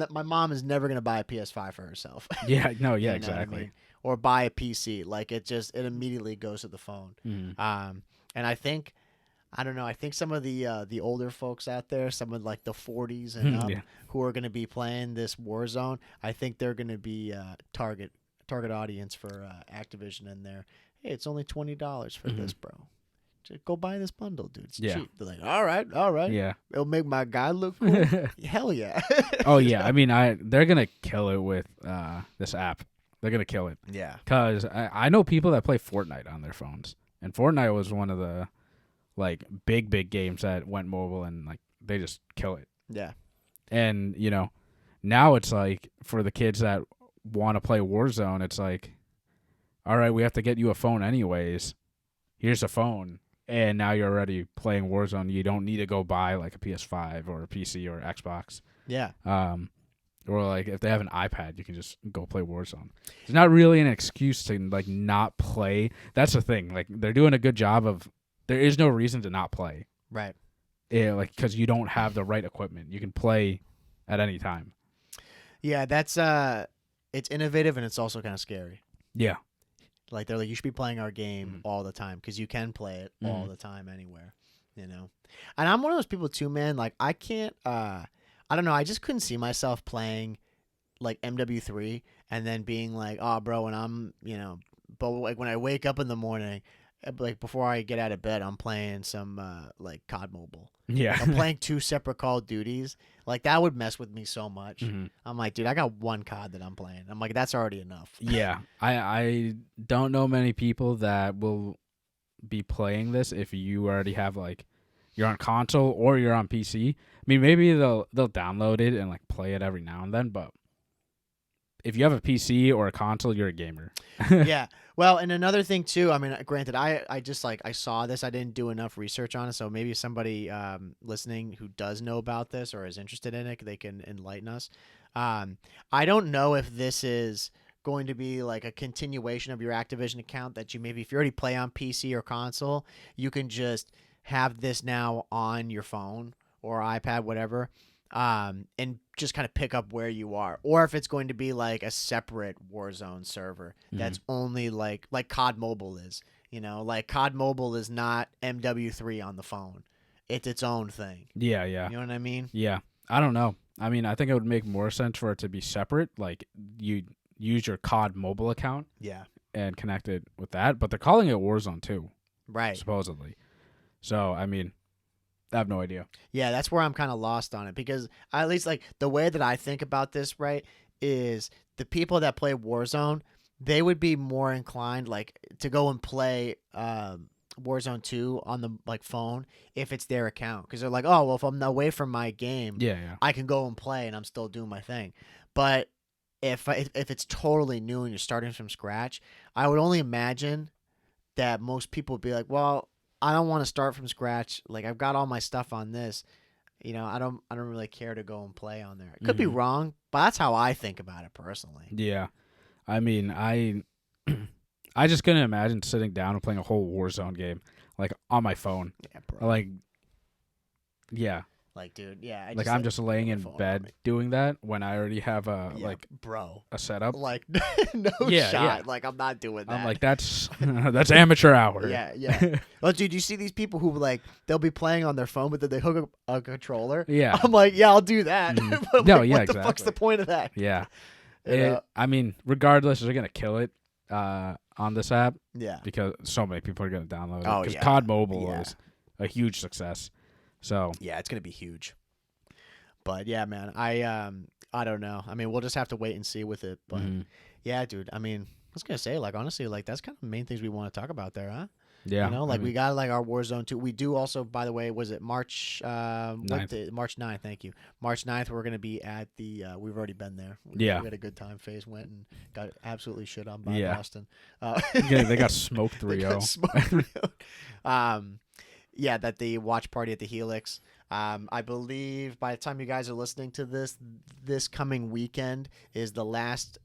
My mom is never gonna buy a PS5 for herself. Yeah, no, yeah, you exactly. What I mean? or buy a PC. Like it immediately goes to the phone. And I think, I don't know, I think some of the older folks out there, some of like the 40s and up, who are going to be playing this Warzone, I think they're going to be target audience for Activision in there. Hey, it's only $20 for this, bro. Just go buy this bundle, dude. It's cheap. They're like, all right. Yeah. It'll make my guy look cool. Hell yeah. Oh yeah. I mean, they're gonna kill it with this app. They're gonna kill it. Yeah. Cause I know people that play Fortnite on their phones, and Fortnite was one of the like big games that went mobile, and like they just kill it. Yeah. And you know, now it's like for the kids that want to play Warzone, it's like, all right, we have to get you a phone anyways. Here's a phone. And now you're already playing Warzone. You don't need to go buy like a PS5 or a PC or Xbox. Yeah. Or like if they have an iPad, you can just go play Warzone. It's not really an excuse to like not play. That's the thing. Like they're doing a good job of. There is no reason to not play. Right. Yeah, like because you don't have the right equipment. You can play at any time. Yeah, that's it's innovative and it's also kind of scary. Yeah. Like they're like, you should be playing our game all the time because you can play it all the time anywhere, you know. And I'm one of those people too, man. Like I can't, I don't know. I just couldn't see myself playing like MW3 and then being like, oh, bro, and I'm, you know, but like when I wake up in the morning, like before I get out of bed, I'm playing some like COD Mobile. Yeah. I'm playing 2 separate Call of Duties. Like that would mess with me so much. I'm like, dude, I got 1 COD that I'm playing. I'm like, that's already enough. Yeah. I don't know many people that will be playing this if you already have like you're on console or you're on PC. I mean, maybe they'll download it and like play it every now and then, but if you have a PC or a console, you're a gamer. Yeah. Well, and another thing too, I mean, granted, I just like, I saw this, I didn't do enough research on it. So maybe somebody listening who does know about this or is interested in it, they can enlighten us. I don't know if this is going to be like a continuation of your Activision account that you maybe, if you already play on PC or console, you can just have this now on your phone or iPad, whatever. And just kind of pick up where you are, or if it's going to be like a separate Warzone server that's only like COD Mobile is, you know, like COD Mobile is not MW3 on the phone. It's its own thing. Yeah. You know what I mean? Yeah. I don't know. I mean, I think it would make more sense for it to be separate. Like you use your COD Mobile account. Yeah. And connect it with that, but they're calling it Warzone too. Right. Supposedly. So, I mean, I have no idea. Yeah, that's where I'm kind of lost on it because at least like the way that I think about this, right, is the people that play Warzone, they would be more inclined like to go and play Warzone 2 on the like phone if it's their account because they're like, oh, well, if I'm away from my game, I can go and play and I'm still doing my thing. But if it's totally new and you're starting from scratch, I would only imagine that most people would be like, well, I don't want to start from scratch. Like I've got all my stuff on this, you know. I don't really care to go and play on there. It could be wrong, but that's how I think about it personally. Yeah, I mean, I just couldn't imagine sitting down and playing a whole Warzone game like on my phone. Yeah, bro. Like, yeah. Like, dude, yeah. I'm just laying in bed doing that when I already have a setup. Like, no shot. Yeah. Like, I'm not doing that. I'm like, that's amateur hour. Yeah. Well, dude, you see these people who like they'll be playing on their phone, but then they hook up a controller. Yeah. I'm like, yeah, I'll do that. But no, like, yeah, what the fuck's the point of that? Yeah. I mean, regardless, they're gonna kill it on this app. Yeah. Because so many people are gonna download it. Oh, because COD Mobile is a huge success. So yeah, it's gonna be huge. But yeah, man, I don't know. I mean, we'll just have to wait and see with it. But yeah, dude. I mean, I was gonna say, like, honestly, like that's kind of the main things we want to talk about there, huh? Yeah. You know, like we got like our Warzone 2. We do also, by the way, was it March 9th. March 9th, thank you. March 9th, we're gonna be at the we've already been there. We had a good time. FaZe went and got absolutely shit on by Boston. They got smoked 3-0. Yeah, that the watch party at the Helix. I believe by the time you guys are listening to this coming weekend is the last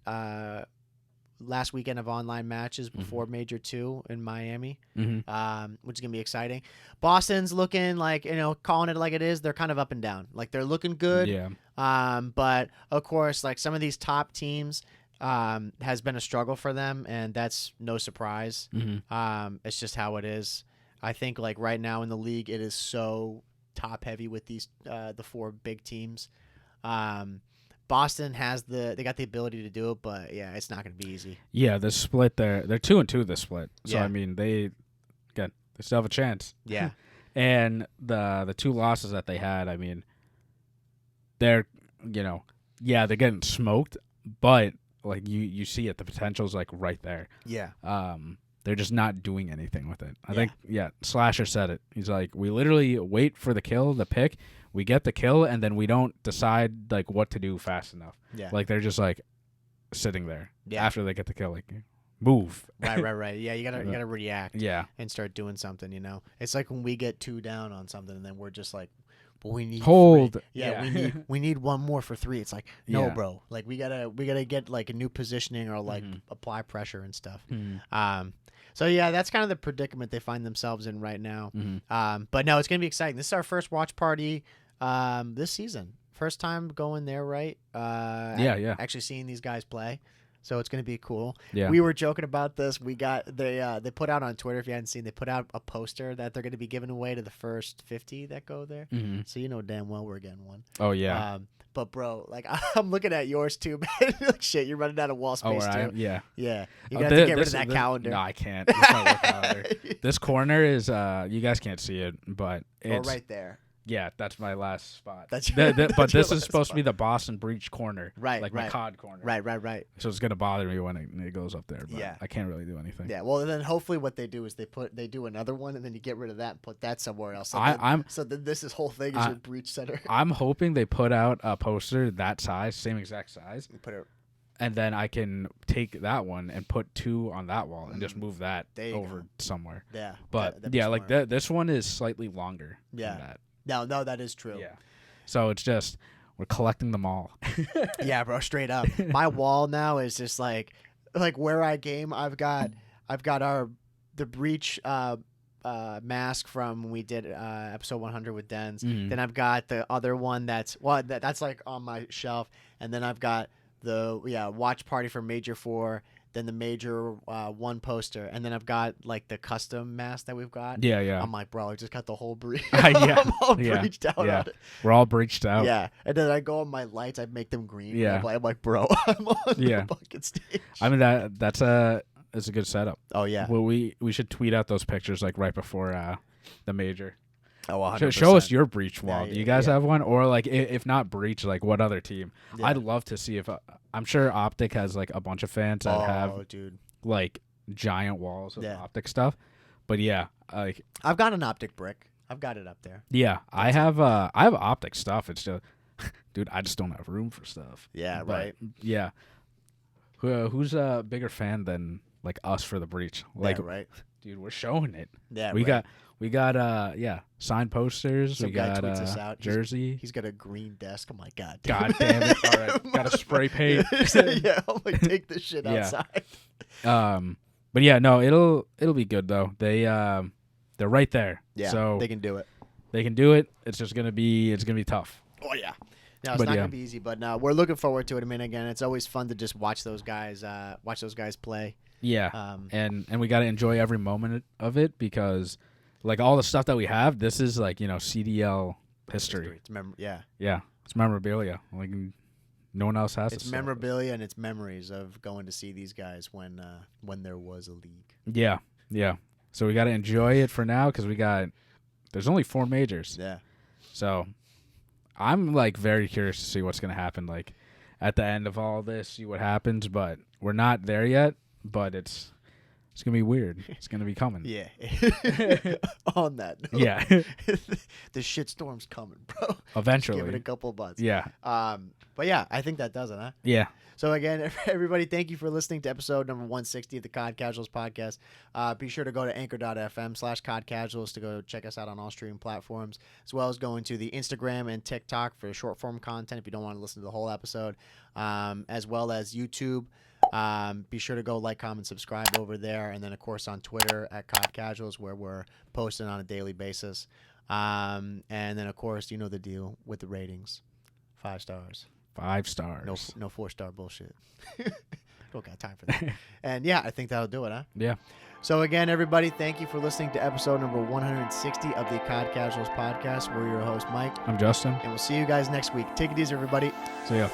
weekend of online matches before Major 2 in Miami, which is gonna be exciting. Boston's looking like, you know, calling it like it is. They're kind of up and down. Like they're looking good. Yeah. But of course, like some of these top teams, has been a struggle for them, and that's no surprise. It's just how it is. I think like right now in the league, it is so top heavy with these the 4 big teams. Boston has they got the ability to do it, but yeah, it's not going to be easy. Yeah, the split they're 2-2 this split. So I mean they still have a chance. Yeah. And the 2 losses that they had, I mean, they're they're getting smoked, but like you see it, the potential's like right there. Yeah. They're just not doing anything with it. I think Slasher said it. He's like, we literally wait for the kill, the pick, we get the kill, and then we don't decide like what to do fast enough. Yeah. Like they're just like sitting there after they get the kill, like move. Right. Yeah, you gotta react. Yeah. And start doing something. It's like when we get 2 down on something, and then we're just like, but we need hold. 3. Yeah, we need 1 more for 3. It's like, no, bro. Like we gotta get like a new positioning or like apply pressure and stuff. So yeah, that's kind of the predicament they find themselves in right now. But no, it's gonna be exciting. This is our first watch party this season. First time going there, right? Actually seeing these guys play. So it's going to be cool. Yeah. We were joking about this. We got they put out on Twitter, if you hadn't seen, they put out a poster that they're going to be giving away to the first 50 that go there. So damn well we're getting one. Oh yeah. But bro, like I'm looking at yours too, man. Like shit, you're running out of wall space too. Yeah. Yeah. You got to get rid of that calendar. No, I can't. It's not work calendar. This corner is you guys can't see it, but it's right there. Yeah, that's my last spot. But this is supposed to be the Boston Breach corner, right? Like my COD corner, right. So it's gonna bother me when it goes up there. But I can't really do anything. Yeah, well, then hopefully what they do is they do another one, and then you get rid of that and put that somewhere else. So then this whole thing is your Breach center. I'm hoping they put out a poster that size, same exact size. You put it. And then I can take that one and put 2 on that wall and just move that over somewhere. Yeah, but like this one is slightly longer. Yeah. Than that. No, that is true. Yeah. So it's just we're collecting them all. Yeah, bro, straight up. My wall now is just like where I game. I've got the Breach mask from when we did episode 100 with Dens. Then I've got the other one that's like on my shelf, and then I've got the watch party for Major 4. Then the Major 1 poster, and then I've got like the custom mask that we've got. Yeah. I'm like, bro, I just got the whole breach. Yeah. I'm all breached out on it. We're all breached out. Yeah, and then I go on my lights, I make them green. Yeah. I'm like, bro, I'm on the bucket stage. I mean that's a good setup. Oh yeah. Well, we should tweet out those pictures like right before the Major. Oh, 100%. Show us your Breach wall. Do you guys have one? Or like if not Breach, like what other team? Yeah. I'd love to see if I'm sure Optic has like a bunch of fans that have like giant walls of Optic stuff. But yeah, like I've got an Optic brick. I've got it up there. Yeah, I have Optic stuff. It's just dude, I just don't have room for stuff. Yeah, but, right. Yeah. Who's a bigger fan than like us for the Breach? Like right. Dude, we're showing it. Yeah, We got signed posters. Some we got guy tweets us out. jersey. He's got a green desk. I'm like, God damn it! All right, got a spray paint. Yeah, I'm like, take this shit outside. But yeah, no, it'll be good though. They're right there. Yeah, so they can do it. They can do it. It's just gonna be tough. Oh yeah. No, it's not gonna be easy, but no, we're looking forward to it. I mean, again, it's always fun to just watch those guys play. Yeah, and we got to enjoy every moment of it because, like, all the stuff that we have, this is like CDL history. It's it's memorabilia. Like no one else has. It's memorabilia and it's memories of going to see these guys when there was a league. Yeah. So we got to enjoy it for now because there's only 4 majors. Yeah. So I'm like very curious to see what's gonna happen. Like at the end of all this, see what happens. But we're not there yet. But it's gonna be weird. It's gonna be coming. Yeah. On that note, yeah, the shitstorm's coming, bro. Eventually, Just give it a couple months. Yeah. But yeah, I think that does it, huh? Yeah. So again, everybody, thank you for listening to episode number 160 of the COD Casuals podcast. Be sure to go to anchor.fm/COD Casuals to go check us out on all streaming platforms, as well as going to the Instagram and TikTok for short form content if you don't want to listen to the whole episode, as well as YouTube. Be sure to go like, comment, subscribe over there, and then of course on Twitter at COD Casuals where we're posting on a daily basis. And then of course you know the deal with the ratings, 5 stars. 5 stars. No 4-star bullshit. don't got time for that. And yeah, I think that'll do it, huh? Yeah. So again, everybody, thank you for listening to episode number 160 of the COD Casuals podcast. We're your host, Mike. I'm Justin. And we'll see you guys next week. Take it easy, everybody. See ya.